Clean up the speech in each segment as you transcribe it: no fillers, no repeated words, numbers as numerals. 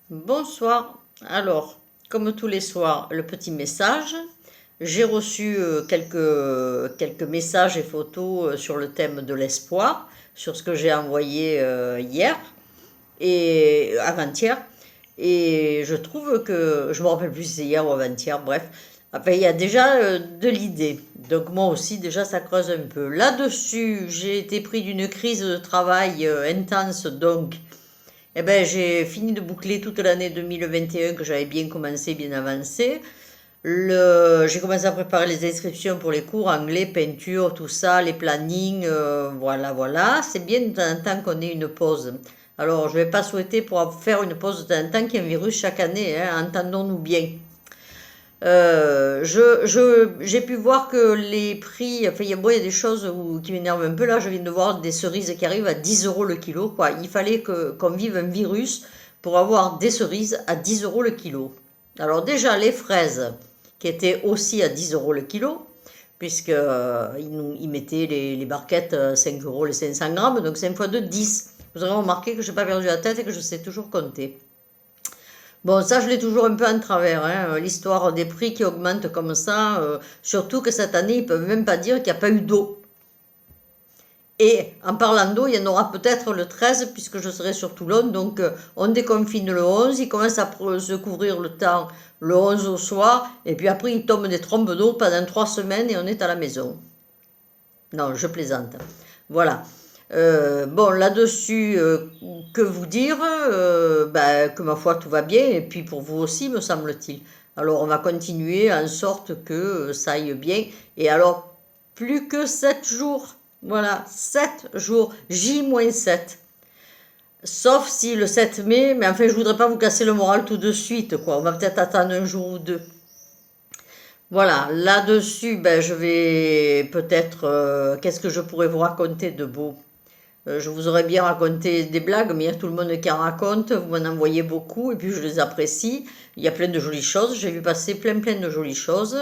Bonsoir. Alors, comme tous les soirs, le petit message. J'ai reçu quelques messages et photos sur le thème de l'espoir, sur ce que j'ai envoyé hier et avant-hier. Et je trouve que, je me rappelle plus si c'est hier ou avant-hier, bref. Enfin, il y a déjà de l'idée. Donc moi aussi, déjà, ça creuse un peu. Là-dessus, j'ai été pris d'une crise de travail intense, donc eh ben, j'ai fini de boucler toute l'année 2021 que j'avais bien commencé, bien avancé. J'ai commencé à préparer les inscriptions pour les cours anglais, peinture, tout ça, les plannings, voilà, voilà. C'est bien de temps en temps qu'on ait une pause. Alors, je ne vais pas souhaiter pour faire une pause de temps en temps qu'il y ait un virus chaque année, hein, entendons-nous bien. J'ai pu voir que les prix, enfin, bon, il y a des choses qui m'énervent un peu. Là, je viens de voir des cerises qui arrivent à 10 euros le kilo, quoi. Il fallait qu'on vive un virus pour avoir des cerises à 10 euros le kilo. Alors, déjà, les fraises, qui étaient aussi à 10 euros le kilo, puisque ils mettaient les barquettes à 5 euros les 500 grammes, donc 5 fois 2, 10. Vous aurez remarqué que je n'ai pas perdu la tête et que je sais toujours compter. Bon, ça, je l'ai toujours un peu en travers, hein, l'histoire des prix qui augmentent comme ça, surtout que cette année, ils peuvent même pas dire qu'il n'y a pas eu d'eau. Et en parlant d'eau, il y en aura peut-être le 13, puisque je serai sur Toulon, donc on déconfine le 11, il commence à se couvrir le temps le 11 au soir, et puis après, il tombe des trombes d'eau pendant 3 semaines et on est à la maison. Non, je plaisante. Voilà. Bon, là-dessus, que vous dire ben, que ma foi, tout va bien, et puis pour vous aussi, me semble-t-il. Alors, on va continuer en sorte que ça aille bien. Et alors, plus que 7 jours. Voilà, 7 jours, J-7. Sauf si le 7 mai, mais enfin, je voudrais pas vous casser le moral tout de suite, quoi. On va peut-être attendre un jour ou deux. Voilà, là-dessus, ben, je vais peut-être... qu'est-ce que je pourrais vous raconter de beau? Je vous aurais bien raconté des blagues, mais il y a tout le monde qui en raconte. Vous m'en envoyez beaucoup et puis je les apprécie. Il y a plein de jolies choses. J'ai vu passer plein de jolies choses.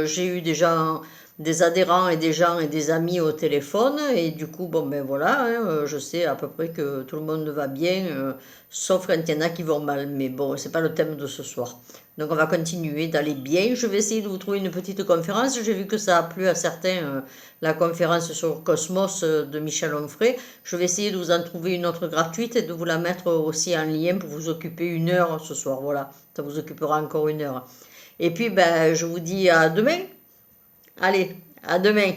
J'ai eu des gens, des adhérents et des gens et des amis au téléphone. Et du coup, bon ben voilà, hein, je sais à peu près que tout le monde va bien, sauf quand il y en a qui vont mal. Mais bon, c'est pas le thème de ce soir. Donc on va continuer d'aller bien. Je vais essayer de vous trouver une petite conférence. J'ai vu que ça a plu à certains, la conférence sur le Cosmos de Michel Onfray. Je vais essayer de vous en trouver une autre gratuite et de vous la mettre aussi en lien pour vous occuper 1 heure ce soir. Voilà, ça vous occupera encore 1 heure. Et puis, ben, je vous dis à demain. Allez, à demain.